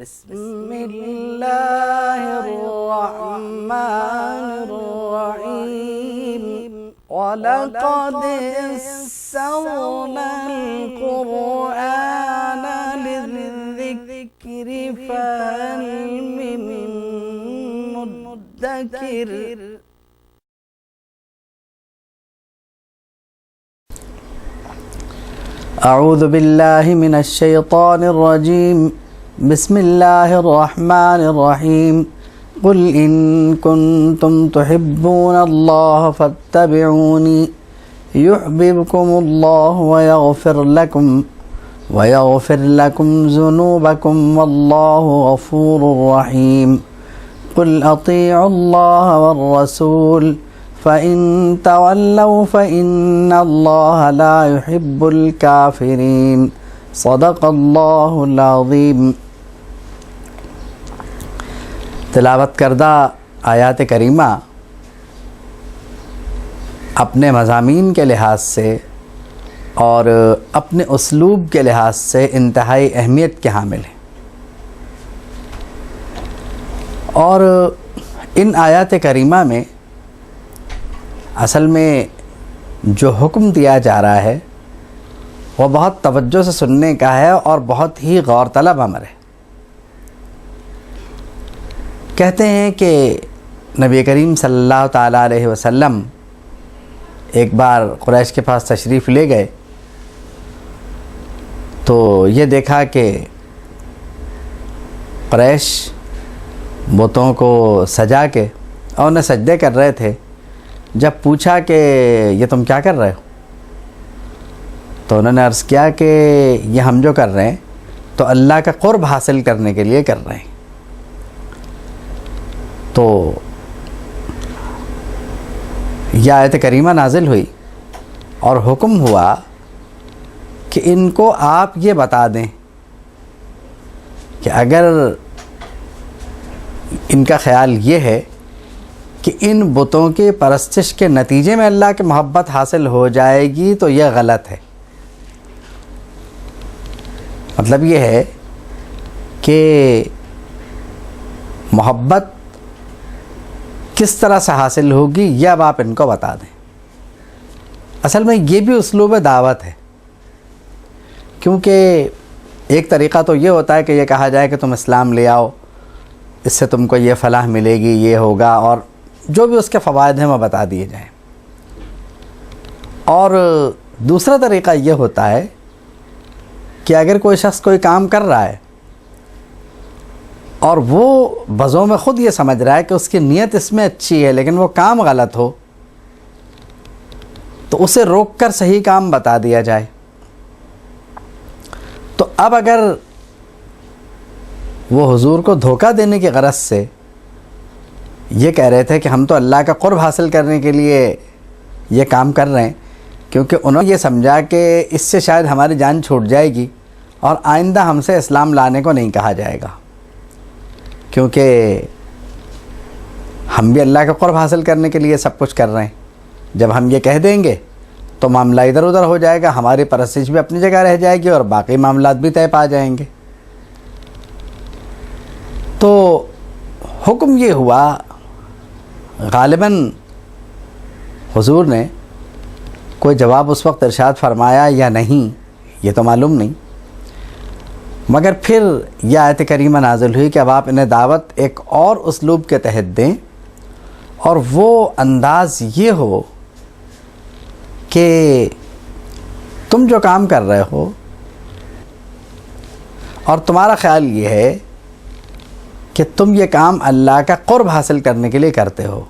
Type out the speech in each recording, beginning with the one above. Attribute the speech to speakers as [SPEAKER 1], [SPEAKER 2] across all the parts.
[SPEAKER 1] بسم اللہ الرحمن الرحیم وَلَقَدْ يَسَّرْنَا الْقُرْآنَ لِلذِّكْرِ فَهَلْ مِن مُّدَّكِرٍ۔ اعوذ باللہ من الشیطان الرجیم، بسم اللہ الرحمن الرحیم۔ قل ان کنتم تحبون اللہ فاتبعونی یحببکم اللہ ویغفر لکم ذنوبکم واللہ غفور رحیم۔ قل اطیعوا اللہ والرسول فَإِن تَوَلَّوْا فَإِنَّ اللَّهَ لَا يُحِبُّ الْكَافِرِينَ۔ صدق اللہ العظیم۔ تلاوت کردہ آیات کریمہ اپنے مضامین کے لحاظ سے اور اپنے اسلوب کے لحاظ سے انتہائی اہمیت کے حامل ہیں، اور ان آیات کریمہ میں اصل میں جو حکم دیا جا رہا ہے وہ بہت توجہ سے سننے کا ہے اور بہت ہی غور طلب امر ہے۔ کہتے ہیں کہ نبی کریم صلی اللہ تعالیٰ علیہ وسلم ایک بار قریش کے پاس تشریف لے گئے تو یہ دیکھا کہ قریش بتوں کو سجا کے اور انہیں سجدے کر رہے تھے۔ جب پوچھا کہ یہ تم کیا کر رہے ہو تو انہوں نے عرض کیا کہ یہ ہم جو کر رہے ہیں تو اللہ کا قرب حاصل کرنے کے لیے کر رہے ہیں۔ تو یہ آیت کریمہ نازل ہوئی اور حکم ہوا کہ ان کو آپ یہ بتا دیں کہ اگر ان کا خیال یہ ہے کہ ان بتوں کے پرستش کے نتیجے میں اللہ کی محبت حاصل ہو جائے گی تو یہ غلط ہے۔ مطلب یہ ہے کہ محبت کس طرح سے حاصل ہوگی یہ اب آپ ان کو بتا دیں۔ اصل میں یہ بھی اسلوب دعوت ہے، کیونکہ ایک طریقہ تو یہ ہوتا ہے کہ یہ کہا جائے کہ تم اسلام لے آؤ، اس سے تم کو یہ فلاح ملے گی، یہ ہوگا، اور جو بھی اس کے فوائد ہیں وہ بتا دیے جائیں۔ اور دوسرا طریقہ یہ ہوتا ہے کہ اگر کوئی شخص کوئی کام کر رہا ہے اور وہ بذو میں خود یہ سمجھ رہا ہے کہ اس کی نیت اس میں اچھی ہے لیکن وہ کام غلط ہو تو اسے روک کر صحیح کام بتا دیا جائے۔ تو اب اگر وہ حضور کو دھوکہ دینے کی غرض سے یہ کہہ رہے تھے کہ ہم تو اللہ کا قرب حاصل کرنے کے لیے یہ کام کر رہے ہیں، کیونکہ انہوں نے یہ سمجھا کہ اس سے شاید ہماری جان چھوٹ جائے گی اور آئندہ ہم سے اسلام لانے کو نہیں کہا جائے گا، کیونکہ ہم بھی اللہ کا قرب حاصل کرنے کے لیے سب کچھ کر رہے ہیں۔ جب ہم یہ کہہ دیں گے تو معاملہ ادھر ادھر ہو جائے گا، ہماری پرستش بھی اپنی جگہ رہ جائے گی اور باقی معاملات بھی طے پا جائیں گے۔ تو حکم یہ ہوا، غالباً حضور نے کوئی جواب اس وقت ارشاد فرمایا یا نہیں یہ تو معلوم نہیں، مگر پھر یہ آیت کریمہ نازل ہوئی کہ اب آپ انہیں دعوت ایک اور اسلوب کے تحت دیں، اور وہ انداز یہ ہو کہ تم جو کام کر رہے ہو اور تمہارا خیال یہ ہے کہ تم یہ کام اللہ کا قرب حاصل کرنے کے لیے کرتے ہو،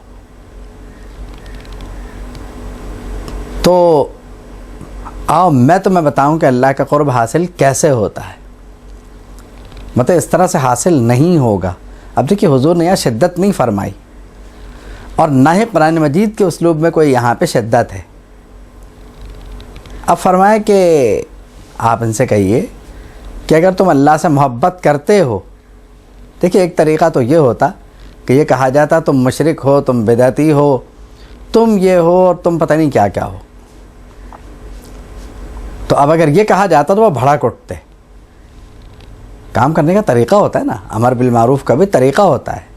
[SPEAKER 1] تو آؤ میں تمہیں بتاؤں کہ اللہ کا قرب حاصل کیسے ہوتا ہے۔ مطلب اس طرح سے حاصل نہیں ہوگا۔ اب دیکھیے حضور نے یہاں شدت نہیں فرمائی اور نہ ہی قرآن مجید کے اسلوب میں کوئی یہاں پہ شدت ہے۔ اب فرمائے کہ آپ ان سے کہیے کہ اگر تم اللہ سے محبت کرتے ہو، دیکھیے ایک طریقہ تو یہ ہوتا کہ یہ کہا جاتا تم مشرک ہو، تم بدعتی ہو، تم یہ ہو اور تم پتہ نہیں کیا کیا ہو۔ تو اب اگر یہ کہا جاتا تو وہ بھڑک اٹھتے، کام کرنے کا طریقہ ہوتا ہے نا، امر بالمعروف کا بھی طریقہ ہوتا ہے.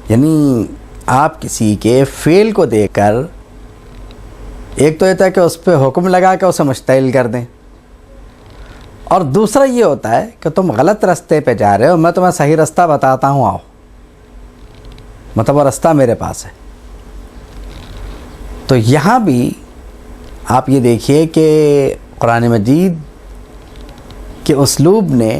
[SPEAKER 1] یعنی آپ کسی کے فعل کو دیکھ کر ایک تو یہ ہے کہ اس پہ حکم لگا کے اسے مشتعل کر دیں، اور دوسرا یہ ہوتا ہے کہ تم غلط راستے پہ جا رہے ہو، میں تمہیں صحیح راستہ بتاتا ہوں، آؤ، مطلب وہ راستہ میرے پاس ہے. تو یہاں بھی آپ یہ دیکھیے کہ قرآن مجید کے اسلوب نے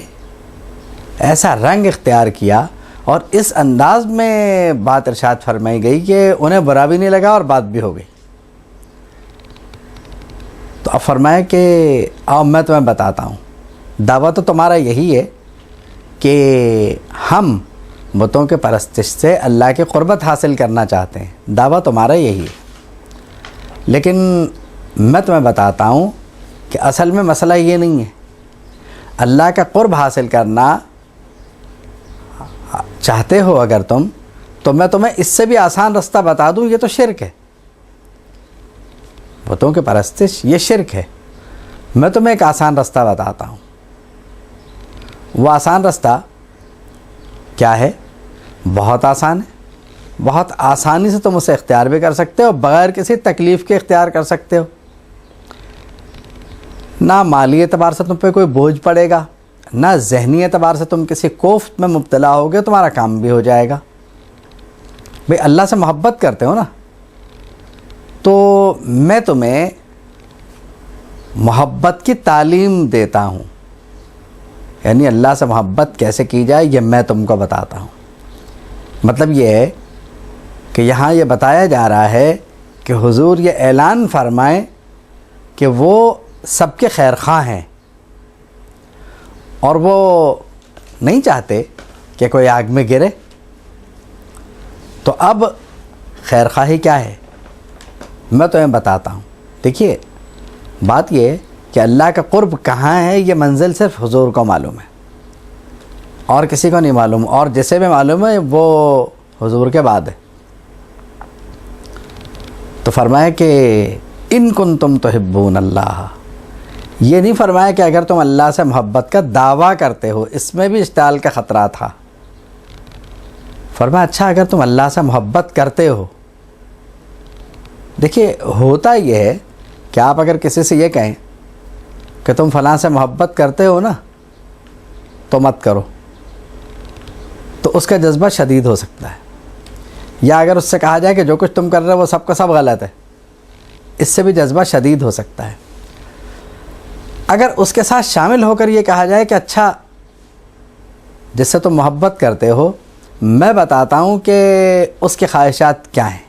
[SPEAKER 1] ایسا رنگ اختیار کیا اور اس انداز میں بات ارشاد فرمائی گئی کہ انہیں برا بھی نہیں لگا اور بات بھی ہو گئی. تو اب فرمایا کہ آؤ میں تمہیں بتاتا ہوں. دعویٰ تو تمہارا یہی ہے کہ ہم بتوں کے پرستش سے اللہ کی قربت حاصل کرنا چاہتے ہیں، دعویٰ تمہارا یہی ہے. لیکن میں تمہیں بتاتا ہوں کہ اصل میں مسئلہ یہ نہیں ہے. اللہ کا قرب حاصل کرنا چاہتے ہو اگر تم، تو میں تمہیں اس سے بھی آسان راستہ بتا دوں. یہ تو شرک ہے، بتوں کے پرستش یہ شرک ہے. میں تمہیں ایک آسان راستہ بتاتا ہوں. وہ آسان راستہ کیا ہے؟ بہت آسان ہے. بہت آسانی سے تم اسے اختیار بھی کر سکتے ہو، بغیر کسی تکلیف کے اختیار کر سکتے ہو. نہ مالی اعتبار سے تم پہ کوئی بوجھ پڑے گا، نہ ذہنی اعتبار سے تم کسی کوفت میں مبتلا ہوگے، تمہارا کام بھی ہو جائے گا. بھئی اللہ سے محبت کرتے ہو نا، تو میں تمہیں محبت کی تعلیم دیتا ہوں. یعنی اللہ سے محبت کیسے کی جائے یہ میں تم کو بتاتا ہوں. مطلب یہ ہے کہ یہاں یہ بتایا جا رہا ہے کہ حضور یہ اعلان فرمائیں کہ وہ سب کے خیر خواہ ہیں، اور وہ نہیں چاہتے کہ کوئی آگ میں گرے. تو اب خیر خواہی کیا ہے میں تمہیں بتاتا ہوں. دیکھیے بات یہ ہے کہ اللہ کا قرب کہاں ہے یہ منزل صرف حضور کو معلوم ہے، اور کسی کو نہیں معلوم، اور جسے بھی معلوم ہے وہ حضور کے بعد ہے. تو فرمایا کہ ان کنتم تحبون اللہ. یہ نہیں فرمایا کہ اگر تم اللہ سے محبت کا دعویٰ کرتے ہو، اس میں بھی اشتعال کا خطرہ تھا. فرمایا اچھا اگر تم اللہ سے محبت کرتے ہو. دیکھیے ہوتا یہ ہے کہ آپ اگر کسی سے یہ کہیں کہ تم فلاں سے محبت کرتے ہو نا تو مت کرو، تو اس کا جذبہ شدید ہو سکتا ہے. یا اگر اس سے کہا جائے کہ جو کچھ تم کر رہے ہو وہ سب کا سب غلط ہے، اس سے بھی جذبہ شدید ہو سکتا ہے. اگر اس کے ساتھ شامل ہو کر یہ کہا جائے کہ اچھا جس سے تم محبت کرتے ہو میں بتاتا ہوں کہ اس کی خواہشات کیا ہیں،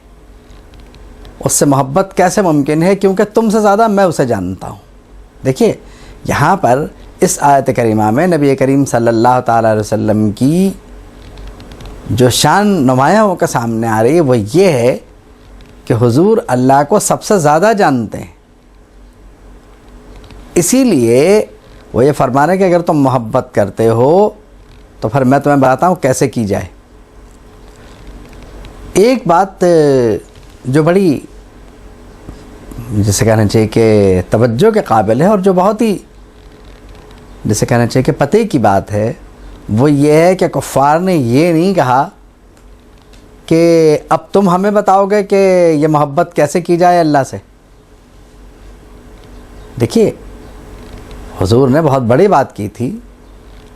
[SPEAKER 1] اس سے محبت کیسے ممکن ہے، کیونکہ تم سے زیادہ میں اسے جانتا ہوں. دیکھیے یہاں پر اس آیت کریمہ میں نبی کریم صلی اللہ تعالی علیہ وسلم کی جو شان نمایاں ہو کے سامنے آ رہی ہے وہ یہ ہے کہ حضور اللہ کو سب سے زیادہ جانتے ہیں. اسی لیے وہ یہ فرما رہے ہیں کہ اگر تم محبت کرتے ہو تو پھر میں تمہیں بتاتا ہوں کیسے کی جائے. ایک بات جو بڑی جسے کہنا چاہیے کہ توجہ کے قابل ہے اور جو بہت ہی جسے کہنا چاہیے کہ پتے کی بات ہے، وہ یہ ہے کہ کفار نے یہ نہیں کہا کہ اب تم ہمیں بتاؤ گے کہ یہ محبت کیسے کی جائے اللہ سے. دیکھیے حضور نے بہت بڑی بات کی تھی.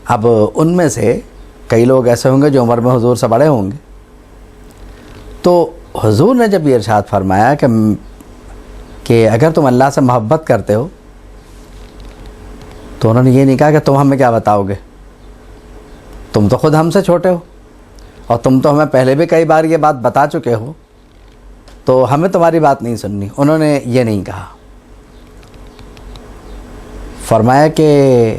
[SPEAKER 1] اب ان میں سے کئی لوگ ایسے ہوں گے جو عمر میں حضور سے بڑے ہوں گے. تو حضور نے جب یہ ارشاد فرمایا کہ اگر تم اللہ سے محبت کرتے ہو، تو انہوں نے یہ نہیں کہا کہ تم ہمیں کیا بتاؤ گے، تم تو خود ہم سے چھوٹے ہو اور تم تو ہمیں پہلے بھی کئی بار یہ بات بتا چکے ہو، تو ہمیں تمہاری بات نہیں سننی. انہوں نے یہ نہیں کہا. فرمایا کہ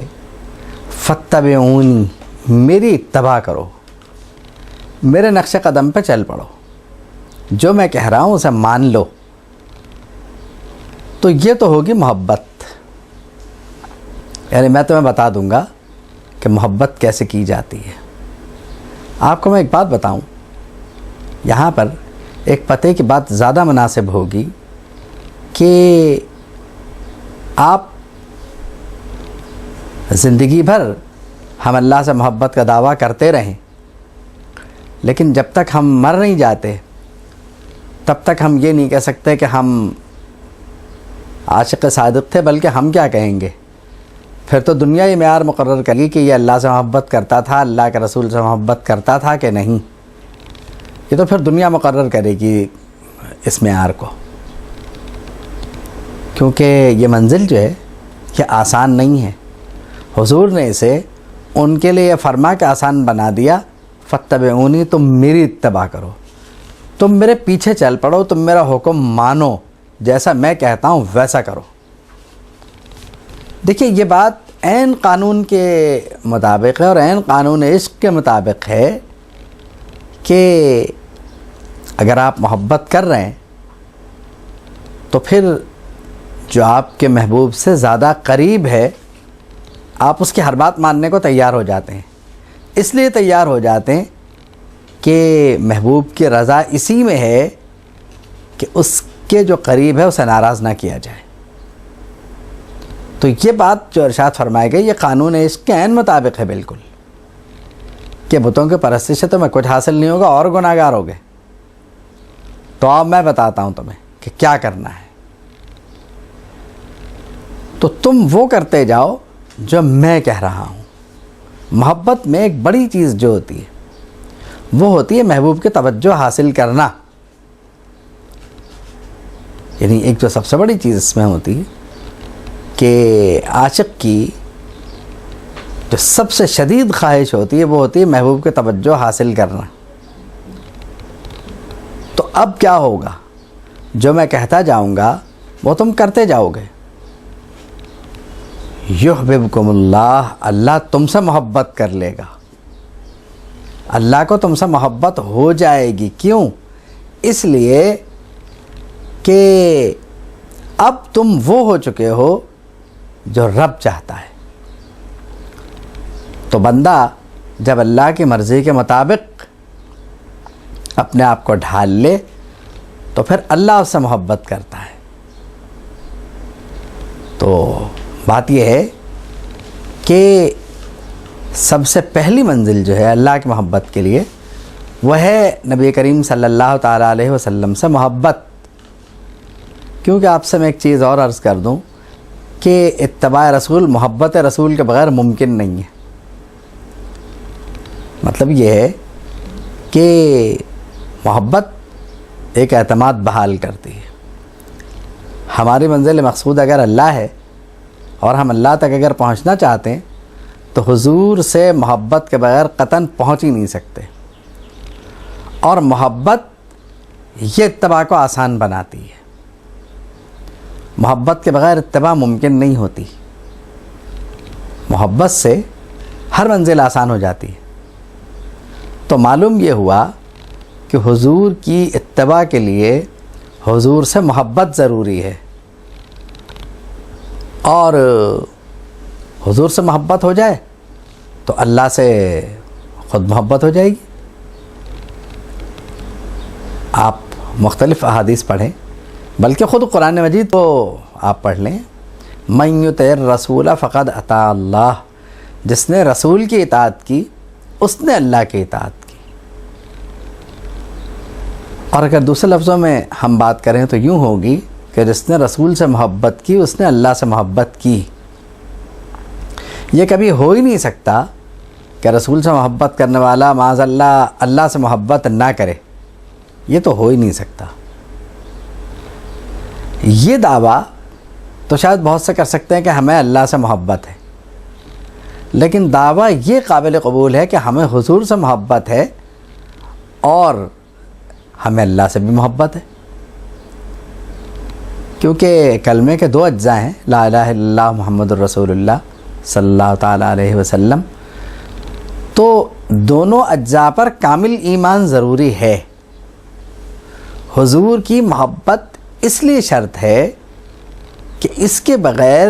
[SPEAKER 1] فاتبعونی، میری اتباع کرو، میرے نقش قدم پہ چل پڑو، جو میں کہہ رہا ہوں اسے مان لو. تو یہ تو ہوگی محبت. یعنی میں تمہیں بتا دوں گا کہ محبت کیسے کی جاتی ہے. آپ کو میں ایک بات بتاؤں، یہاں پر ایک پتے کی بات زیادہ مناسب ہوگی کہ آپ زندگی بھر ہم اللہ سے محبت کا دعویٰ کرتے رہیں، لیکن جب تک ہم مر نہیں جاتے تب تک ہم یہ نہیں کہہ سکتے کہ ہم عاشق صادق تھے، بلکہ ہم کیا کہیں گے؟ پھر تو دنیا یہ معیار مقرر کرے کہ یہ اللہ سے محبت کرتا تھا، اللہ کے رسول سے محبت کرتا تھا کہ نہیں۔ یہ تو پھر دنیا مقرر کرے گی اس معیار کو، کیونکہ یہ منزل جو ہے یہ آسان نہیں ہے۔ حضور نے اسے ان کے لیے فرما کے آسان بنا دیا، فاتبعونی، تم میری اتباع کرو، تم میرے پیچھے چل پڑو، تم میرا حکم مانو، جیسا میں کہتا ہوں ویسا کرو۔ دیکھیے یہ بات عین قانون کے مطابق ہے اور عین قانون عشق کے مطابق ہے کہ اگر آپ محبت کر رہے ہیں تو پھر جو آپ کے محبوب سے زیادہ قریب ہے آپ اس کی ہر بات ماننے کو تیار ہو جاتے ہیں۔ اس لیے تیار ہو جاتے ہیں کہ محبوب کی رضا اسی میں ہے کہ اس کے جو قریب ہے اسے ناراض نہ کیا جائے۔ تو یہ بات جو ارشاد فرمائے گئی یہ قانون عشق کے عین مطابق ہے بالکل، کہ بتوں کی پرستش سے تمہیں کچھ حاصل نہیں ہوگا اور گناہ گار ہوگے۔ تو اب میں بتاتا ہوں تمہیں کہ کیا کرنا ہے، تو تم وہ کرتے جاؤ جو میں کہہ رہا ہوں۔ محبت میں ایک بڑی چیز جو ہوتی ہے وہ ہوتی ہے محبوب کی توجہ حاصل کرنا، یعنی ایک جو سب سے بڑی چیز اس میں ہوتی ہے کہ عاشق کی جو سب سے شدید خواہش ہوتی ہے وہ ہوتی ہے محبوب کی توجہ حاصل کرنا۔ تو اب کیا ہوگا؟ جو میں کہتا جاؤں گا وہ تم کرتے جاؤ گے۔ یحببکم اللہ، اللہ تم سے محبت کر لے گا، اللہ کو تم سے محبت ہو جائے گی۔ کیوں؟ اس لیے کہ اب تم وہ ہو چکے ہو جو رب چاہتا ہے۔ تو بندہ جب اللہ کی مرضی کے مطابق اپنے آپ کو ڈھال لے تو پھر اللہ اس سے محبت کرتا ہے۔ تو بات یہ ہے کہ سب سے پہلی منزل جو ہے اللہ کی محبت کے لیے وہ ہے نبی کریم صلی اللہ تعالیٰ علیہ وسلم سے محبت۔ کیونکہ آپ سے میں ایک چیز اور عرض کر دوں کہ اتباع رسول، محبت رسول کے بغیر ممکن نہیں ہے۔ مطلب یہ ہے کہ محبت ایک اعتماد بحال کرتی ہے۔ ہماری منزل مقصود اگر اللہ ہے اور ہم اللہ تک اگر پہنچنا چاہتے ہیں تو حضور سے محبت کے بغیر قطعاً پہنچ ہی نہیں سکتے، اور محبت یہ اتباع کو آسان بناتی ہے۔ محبت کے بغیر اتباع ممکن نہیں ہوتی، محبت سے ہر منزل آسان ہو جاتی ہے۔ تو معلوم یہ ہوا کہ حضور کی اتباع کے لیے حضور سے محبت ضروری ہے، اور حضور سے محبت ہو جائے تو اللہ سے خود محبت ہو جائے گی۔ آپ مختلف احادیث پڑھیں، بلکہ خود قرآن مجید کو آپ پڑھ لیں، من یطع الرسول فقد اطاع اللہ، جس نے رسول کی اطاعت کی اس نے اللہ کی اطاعت کی۔ اور اگر دوسرے لفظوں میں ہم بات کریں تو یوں ہوگی کہ جس نے رسول سے محبت کی اس نے اللہ سے محبت کی۔ یہ کبھی ہو ہی نہیں سکتا کہ رسول سے محبت کرنے والا معاذ اللہ اللہ سے محبت نہ کرے، یہ تو ہو ہی نہیں سکتا۔ یہ دعویٰ تو شاید بہت سے کر سکتے ہیں کہ ہمیں اللہ سے محبت ہے، لیکن دعویٰ یہ قابل قبول ہے کہ ہمیں حضور سے محبت ہے اور ہمیں اللہ سے بھی محبت ہے، کیونکہ کلمے کے دو اجزاء ہیں، لا الہ الا اللہ محمد الرسول اللہ صلی اللہ تعالیٰ علیہ وسلم۔ تو دونوں اجزاء پر کامل ایمان ضروری ہے۔ حضور کی محبت اس لیے شرط ہے کہ اس کے بغیر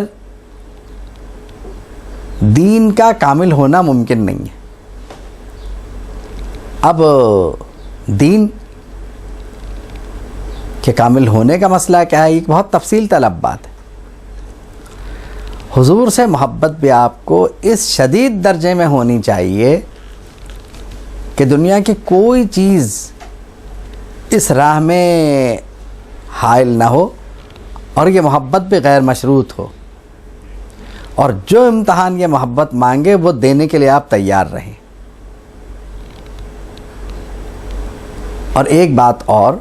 [SPEAKER 1] دین کا کامل ہونا ممکن نہیں ہے۔ اب دین کے کامل ہونے کا مسئلہ کیا ہے؟ ایک بہت تفصیل طلب بات ہے۔ حضور سے محبت بھی آپ کو اس شدید درجے میں ہونی چاہیے کہ دنیا کی کوئی چیز اس راہ میں حائل نہ ہو، اور یہ محبت بھی غیر مشروط ہو، اور جو امتحان یہ محبت مانگے وہ دینے کے لیے آپ تیار رہیں۔ اور ایک بات اور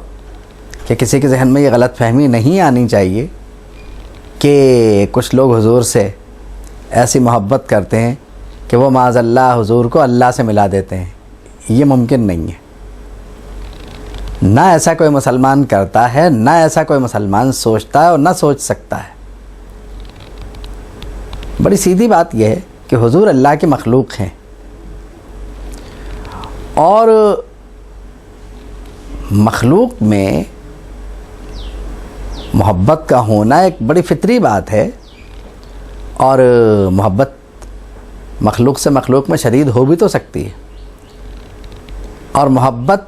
[SPEAKER 1] کہ کسی کے ذہن میں یہ غلط فہمی نہیں آنی چاہیے کہ کچھ لوگ حضور سے ایسی محبت کرتے ہیں کہ وہ معاذ اللہ حضور کو اللہ سے ملا دیتے ہیں۔ یہ ممکن نہیں ہے، نہ ایسا کوئی مسلمان کرتا ہے، نہ ایسا کوئی مسلمان سوچتا ہے اور نہ سوچ سکتا ہے۔ بڑی سیدھی بات یہ ہے کہ حضور اللہ کی مخلوق ہیں، اور مخلوق میں محبت کا ہونا ایک بڑی فطری بات ہے، اور محبت مخلوق سے مخلوق میں شدید ہو بھی تو سکتی ہے، اور محبت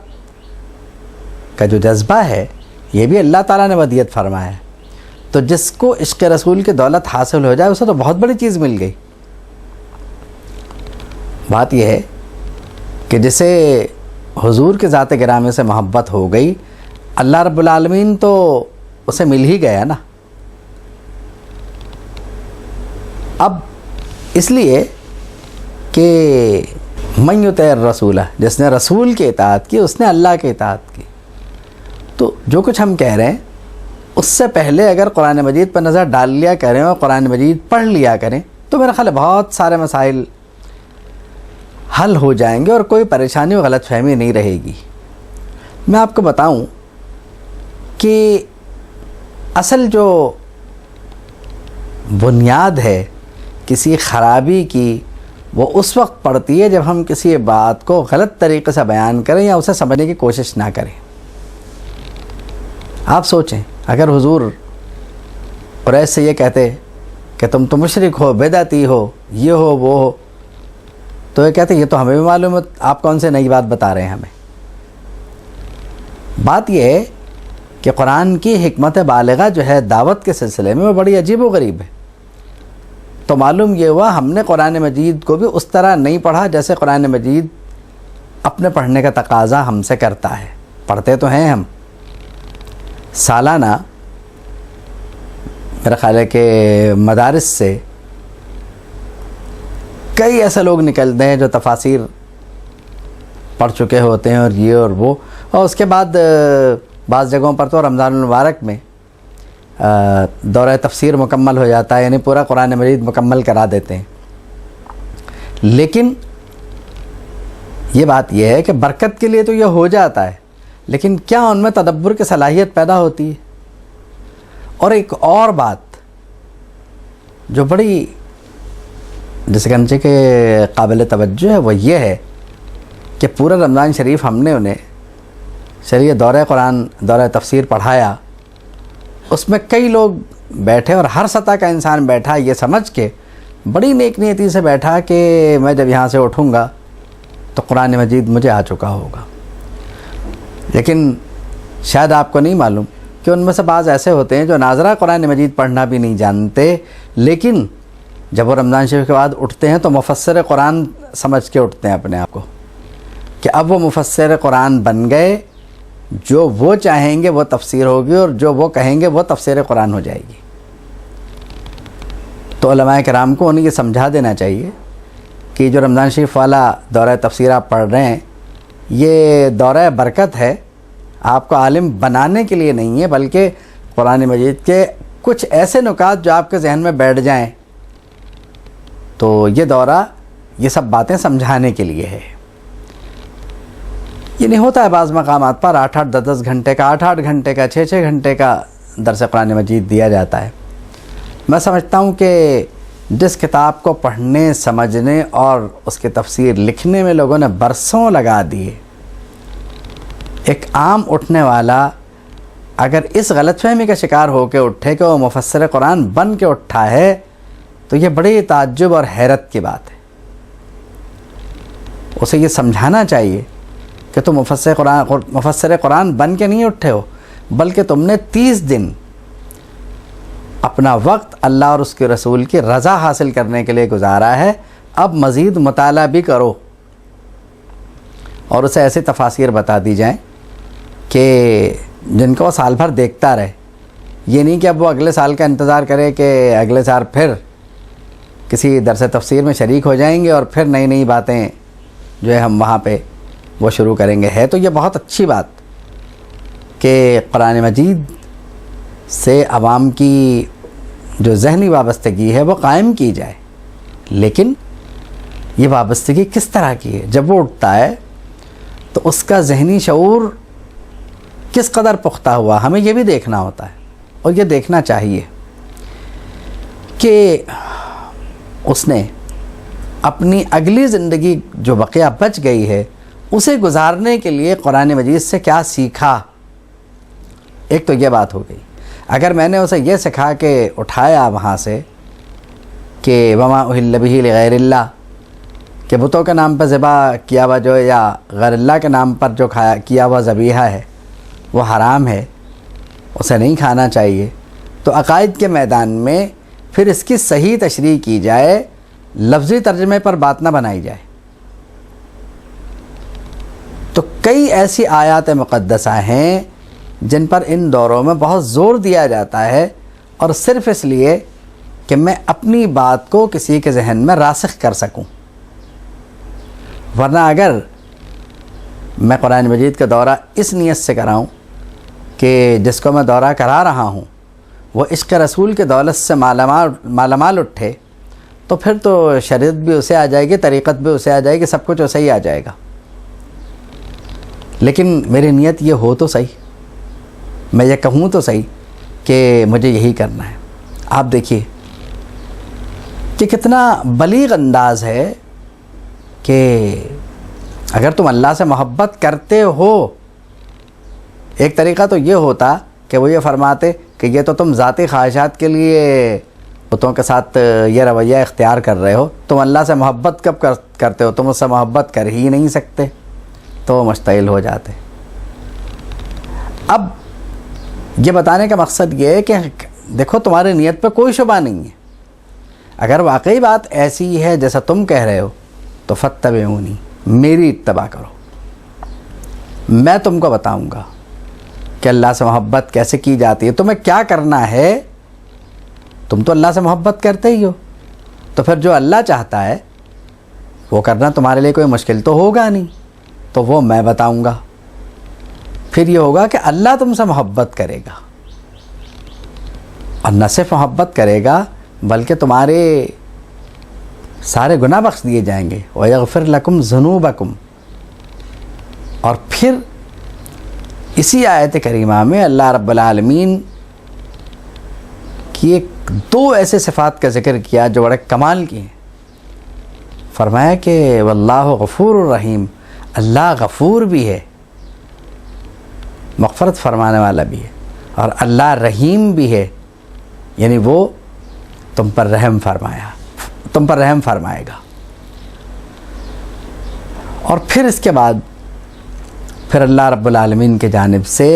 [SPEAKER 1] کا جو جذبہ ہے یہ بھی اللہ تعالیٰ نے ودیت فرمایا ہے۔ تو جس کو عشق رسول کی دولت حاصل ہو جائے اسے تو بہت بڑی چیز مل گئی۔ بات یہ ہے کہ جسے حضور کے ذات گرامی سے محبت ہو گئی، اللہ رب العالمین تو اسے مل ہی گیا نا۔ اب اس لیے کہ من یطع الرسول، جس نے رسول کی اطاعت کی اس نے اللہ کی اطاعت کی۔ تو جو کچھ ہم کہہ رہے ہیں اس سے پہلے اگر قرآن مجید پر نظر ڈال لیا کریں اور قرآن مجید پڑھ لیا کریں تو میرا خیال ہے بہت سارے مسائل حل ہو جائیں گے اور کوئی پریشانی و غلط فہمی نہیں رہے گی۔ میں آپ کو بتاؤں کہ اصل جو بنیاد ہے کسی خرابی کی وہ اس وقت پڑتی ہے جب ہم کسی بات کو غلط طریقے سے بیان کریں یا اسے سمجھنے کی کوشش نہ کریں۔ آپ سوچیں اگر حضور قریش سے یہ کہتے کہ تم تو مشرک ہو، بدعتی ہو، یہ ہو وہ ہو، تو یہ کہتے یہ تو ہمیں بھی معلوم ہے، آپ کون سے نئی بات بتا رہے ہیں ہمیں۔ بات یہ ہے کہ قرآن کی حکمت بالغہ جو ہے دعوت کے سلسلے میں وہ بڑی عجیب و غریب ہے۔ تو معلوم یہ ہوا ہم نے قرآن مجید کو بھی اس طرح نہیں پڑھا جیسے قرآن مجید اپنے پڑھنے کا تقاضا ہم سے کرتا ہے۔ پڑھتے تو ہیں ہم سالانہ، میرا خیال ہے کہ مدارس سے کئی ایسے لوگ نکلتے ہیں جو تفاسیر پڑھ چکے ہوتے ہیں اور یہ اور وہ، اور اس کے بعد بعض جگہوں پر تو رمضان المبارک میں دورہ تفسیر مکمل ہو جاتا ہے، یعنی پورا قرآن مجید مکمل کرا دیتے ہیں۔ لیکن یہ بات یہ ہے کہ برکت کے لیے تو یہ ہو جاتا ہے، لیکن کیا ان میں تدبر کی صلاحیت پیدا ہوتی ہے؟ اور ایک اور بات جو بڑی جیسے کہ کے قابل توجہ ہے وہ یہ ہے کہ پورا رمضان شریف ہم نے انہیں چلیے دورہ قرآن دورہ تفسیر پڑھایا، اس میں کئی لوگ بیٹھے اور ہر سطح کا انسان بیٹھا یہ سمجھ کے بڑی نیک نیتی سے بیٹھا کہ میں جب یہاں سے اٹھوں گا تو قرآن مجید مجھے آ چکا ہوگا۔ لیکن شاید آپ کو نہیں معلوم کہ ان میں سے بعض ایسے ہوتے ہیں جو ناظرہ قرآن مجید پڑھنا بھی نہیں جانتے، لیکن جب وہ رمضان شریف کے بعد اٹھتے ہیں تو مفسر قرآن سمجھ کے اٹھتے ہیں اپنے آپ کو کہ اب وہ مفسر قرآن بن گئے، جو وہ چاہیں گے وہ تفسیر ہوگی اور جو وہ کہیں گے وہ تفسیر قرآن ہو جائے گی۔ تو علماء کرام کو انہیں یہ سمجھا دینا چاہیے کہ جو رمضان شریف والا دورہ تفسیر آپ پڑھ رہے ہیں یہ دورہ برکت ہے، آپ کو عالم بنانے کے لیے نہیں ہے، بلکہ قرآن مجید کے کچھ ایسے نکات جو آپ کے ذہن میں بیٹھ جائیں تو یہ دورہ یہ سب باتیں سمجھانے کے لیے ہے۔ یہ نہیں ہوتا ہے بعض مقامات پر 8-8 10-10 گھنٹے کا 8-8 گھنٹے کا 6-6 گھنٹے کا درس قرآن مجید دیا جاتا ہے۔ میں سمجھتا ہوں کہ جس کتاب کو پڑھنے سمجھنے اور اس کی تفسیر لکھنے میں لوگوں نے برسوں لگا دیے، ایک عام اٹھنے والا اگر اس غلط فہمی کا شکار ہو کے اٹھے کہ وہ مفسر قرآن بن کے اٹھا ہے تو یہ بڑی تعجب اور حیرت کی بات ہے۔ اسے یہ سمجھانا چاہیے کہ تم مفسر قرآن بن کے نہیں اٹھے ہو، بلکہ تم نے 30 دن اپنا وقت اللہ اور اس کے رسول کی رضا حاصل کرنے کے لیے گزارا ہے، اب مزید مطالعہ بھی کرو، اور اسے ایسے تفاسیر بتا دی جائیں کہ جن کو وہ سال بھر دیکھتا رہے. یہ نہیں کہ اب وہ اگلے سال کا انتظار کرے کہ اگلے سال پھر کسی درس تفسیر میں شریک ہو جائیں گے اور پھر نئی نئی باتیں جو ہے ہم وہاں پہ وہ شروع کریں گے. ہے تو یہ بہت اچھی بات کہ قرآن مجید سے عوام کی جو ذہنی وابستگی ہے وہ قائم کی جائے، لیکن یہ وابستگی کس طرح کی ہے؟ جب وہ اٹھتا ہے تو اس کا ذہنی شعور کس قدر پختہ ہوا، ہمیں یہ بھی دیکھنا ہوتا ہے، اور یہ دیکھنا چاہیے کہ اس نے اپنی اگلی زندگی جو بقیہ بچ گئی ہے اسے گزارنے کے لیے قرآن مجید سے کیا سیکھا. ایک تو یہ بات ہو گئی. اگر میں نے اسے یہ سکھا کہ اٹھایا وہاں سے کہ وما اہل بہ لغیر اللہ، کہ بتوں کے نام پر ذبح کیا ہوا جو یا غیر اللہ کے نام پر جو کیا ہوا ذبیحہ ہے وہ حرام ہے، اسے نہیں کھانا چاہیے، تو عقائد کے میدان میں پھر اس کی صحیح تشریح کی جائے، لفظی ترجمے پر بات نہ بنائی جائے. تو کئی ایسی آیات مقدسہ ہیں جن پر ان دوروں میں بہت زور دیا جاتا ہے، اور صرف اس لیے کہ میں اپنی بات کو کسی کے ذہن میں راسخ کر سکوں. ورنہ اگر میں قرآن مجید کا دورہ اس نیت سے کراؤں کہ جس کو میں دورہ کرا رہا ہوں وہ عشق رسول کے دولت سے مالا مال اٹھے، تو پھر تو شریعت بھی اسے آ جائے گی، طریقت بھی اسے آ جائے گی، سب کچھ اسے ہی آ جائے گا. لیکن میری نیت یہ ہو تو صحیح، میں یہ کہوں تو صحیح کہ مجھے یہی کرنا ہے. آپ دیکھیے کہ کتنا بلیغ انداز ہے کہ اگر تم اللہ سے محبت کرتے ہو، ایک طریقہ تو یہ ہوتا کہ وہ یہ فرماتے کہ یہ تو تم ذاتی خواہشات کے لیے بتوں کے ساتھ یہ رویہ اختیار کر رہے ہو، تم اللہ سے محبت کب کرتے ہو؟ تم اس سے محبت کر ہی نہیں سکتے. تو وہ مشتعل ہو جاتے. اب یہ بتانے کا مقصد یہ ہے کہ دیکھو تمہاری نیت پہ کوئی شبہ نہیں ہے، اگر واقعی بات ایسی ہے جیسا تم کہہ رہے ہو تو فاتبعونی، میری اتباع کرو. میں تم کو بتاؤں گا کہ اللہ سے محبت کیسے کی جاتی ہے، تمہیں کیا کرنا ہے. تم تو اللہ سے محبت کرتے ہی ہو، تو پھر جو اللہ چاہتا ہے وہ کرنا تمہارے لیے کوئی مشکل تو ہوگا نہیں، تو وہ میں بتاؤں گا. پھر یہ ہوگا کہ اللہ تم سے محبت کرے گا، اور نہ صرف محبت کرے گا بلکہ تمہارے سارے گناہ بخش دیے جائیں گے. وَيَغْفِرْ لَكُمْ ذُنُوبَكُمْ. اور پھر اسی آیت کریمہ میں اللہ رب العالمین کی دو ایسے صفات کا ذکر کیا جو بڑے کمال کی ہیں. فرمایا کہ واللہ غفور الرحیم، اللہ غفور بھی ہے، مغفرت فرمانے والا بھی ہے، اور اللہ رحیم بھی ہے، یعنی وہ تم پر رحم فرمائے گا. اور پھر اس کے بعد پھر اللہ رب العالمین کے جانب سے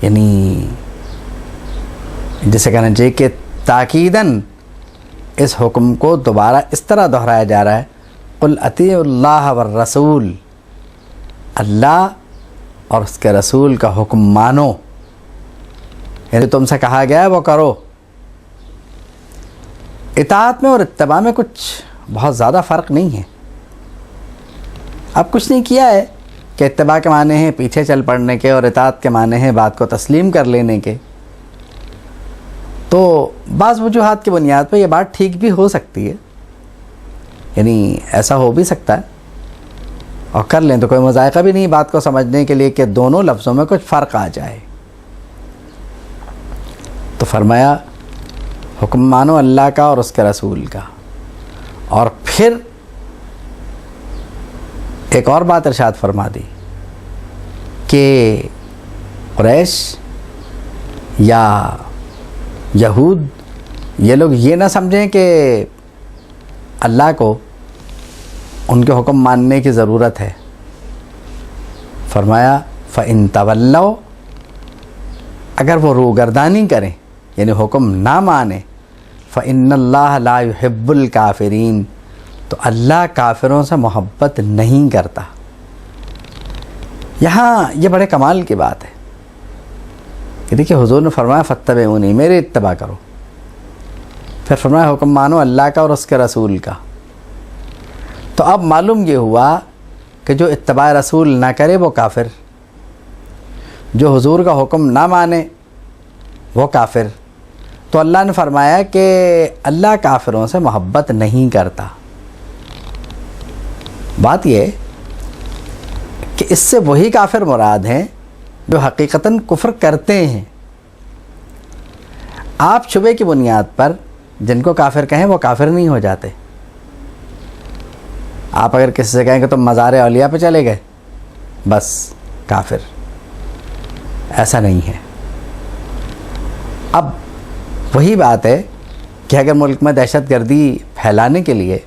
[SPEAKER 1] یعنی جسے کہنا چاہیے کہ تاکیداً اس حکم کو دوبارہ اس طرح دہرایا جا رہا ہے، قل اطیعوا اللہ والرسول، اللہ اور اس کے رسول کا حکم مانو، یعنی تم سے کہا گیا ہے وہ کرو. اطاعت میں اور اتباع میں کچھ بہت زیادہ فرق نہیں ہے. اب کچھ نہیں کیا ہے کہ اتباع کے معنی ہیں پیچھے چل پڑنے کے، اور اطاعت کے معنی ہیں بات کو تسلیم کر لینے کے. تو بعض وجوہات کی بنیاد پہ یہ بات ٹھیک بھی ہو سکتی ہے، یعنی ایسا ہو بھی سکتا ہے، اور کر لیں تو کوئی مذائقہ بھی نہیں بات کو سمجھنے کے لیے کہ دونوں لفظوں میں کچھ فرق آ جائے. تو فرمایا حکم مانو اللہ کا اور اس کے رسول کا. اور پھر ایک اور بات ارشاد فرما دی کہ قریش یا یہود یہ لوگ یہ نہ سمجھیں کہ اللہ کو ان کے حکم ماننے کی ضرورت ہے. فرمایا فَإِن تَوَلَّوْا، اگر وہ روگردانی کریں یعنی حکم نہ مانے، فإن اللہ لا يحب الکافرین، تو اللہ کافروں سے محبت نہیں کرتا۔ یہاں یہ بڑے کمال کی بات ہے کہ دیکھیے حضور نے فرمایا فاتبعونی، میرے اتباع کرو، پھر فرمایا حکم مانو اللہ کا اور اس کے رسول کا۔ تو اب معلوم یہ ہوا کہ جو اتباع رسول نہ کرے وہ کافر، جو حضور کا حکم نہ مانے وہ کافر۔ تو اللہ نے فرمایا کہ اللہ کافروں سے محبت نہیں کرتا۔ بات یہ کہ اس سے وہی کافر مراد ہیں جو حقیقتاً کفر کرتے ہیں۔ آپ شبے کی بنیاد پر جن کو کافر کہیں وہ کافر نہیں ہو جاتے۔ آپ اگر کسی سے کہیں کہ تم مزار اولیاء پہ چلے گئے، بس کافر، ایسا نہیں ہے۔ اب وہی بات ہے کہ اگر ملک میں دہشت گردی پھیلانے کے لیے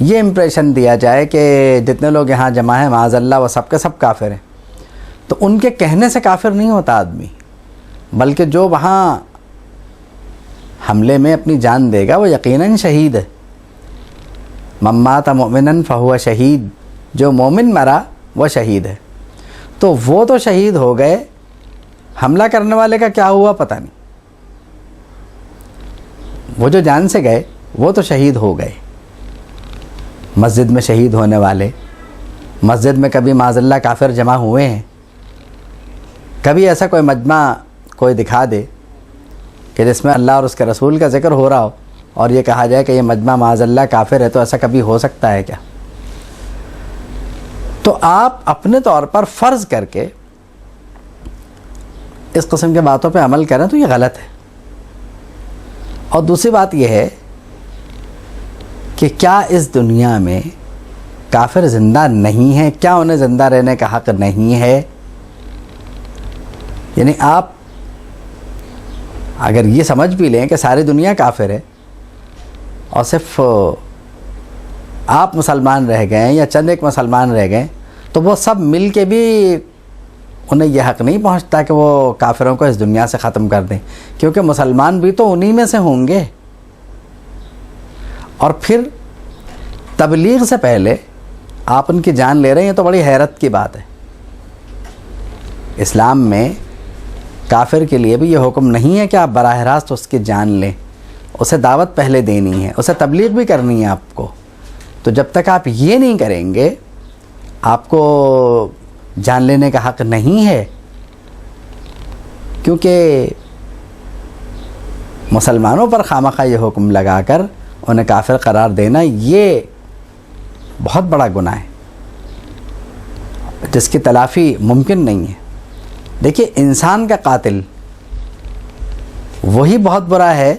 [SPEAKER 1] یہ امپریشن دیا جائے کہ جتنے لوگ یہاں جمع ہیں معاذ اللہ وہ سب کے سب کافر ہیں، تو ان کے کہنے سے کافر نہیں ہوتا آدمی، بلکہ جو وہاں حملے میں اپنی جان دے گا وہ یقیناً شہید ہے۔ من مات مؤمنا فہو شہید، جو مومن مرا وہ شہید ہے۔ تو وہ تو شہید ہو گئے، حملہ کرنے والے کا کیا ہوا پتہ نہیں، وہ جو جان سے گئے وہ تو شہید ہو گئے۔ مسجد میں شہید ہونے والے، مسجد میں کبھی معاذ اللہ کافر جمع ہوئے ہیں؟ کبھی ایسا کوئی مجمع کوئی دکھا دے کہ جس میں اللہ اور اس کے رسول کا ذکر ہو رہا ہو اور یہ کہا جائے کہ یہ مجمع معاذ اللہ کافر ہے، تو ایسا کبھی ہو سکتا ہے کیا؟ تو آپ اپنے طور پر فرض کر کے اس قسم کے باتوں پہ عمل کریں تو یہ غلط ہے۔ اور دوسری بات یہ ہے کہ کیا اس دنیا میں کافر زندہ نہیں ہیں؟ کیا انہیں زندہ رہنے کا حق نہیں ہے؟ یعنی آپ اگر یہ سمجھ بھی لیں کہ ساری دنیا کافر ہے اور صرف آپ مسلمان رہ گئے ہیں یا چند ایک مسلمان رہ گئے، تو وہ سب مل کے بھی انہیں یہ حق نہیں پہنچتا کہ وہ کافروں کو اس دنیا سے ختم کر دیں، کیونکہ مسلمان بھی تو انہی میں سے ہوں گے۔ اور پھر تبلیغ سے پہلے آپ ان کی جان لے رہے ہیں، تو بڑی حیرت کی بات ہے۔ اسلام میں کافر کے لیے بھی یہ حکم نہیں ہے کہ آپ براہ راست اس کی جان لیں، اسے دعوت پہلے دینی ہے، اسے تبلیغ بھی کرنی ہے آپ کو۔ تو جب تک آپ یہ نہیں کریں گے آپ کو جان لینے کا حق نہیں ہے، کیونکہ مسلمانوں پر خامخواہ یہ حکم لگا کر انہیں کافر قرار دینا یہ بہت بڑا گناہ ہے جس کی تلافی ممکن نہیں ہے۔ دیکھیے انسان کا قاتل وہی بہت برا ہے،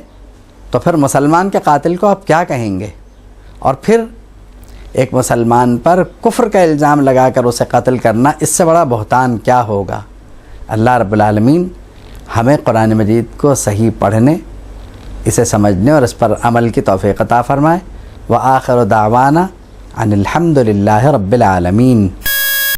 [SPEAKER 1] تو پھر مسلمان کے قاتل کو آپ کیا کہیں گے؟ اور پھر ایک مسلمان پر کفر کا الزام لگا کر اسے قتل کرنا، اس سے بڑا بہتان کیا ہوگا؟ اللہ رب العالمین ہمیں قرآن مجید کو صحیح پڑھنے، اسے سمجھنے اور اس پر عمل کی توفیق عطا فرمائے۔ وآخر دعوانا ان الحمد للہ رب العالمین۔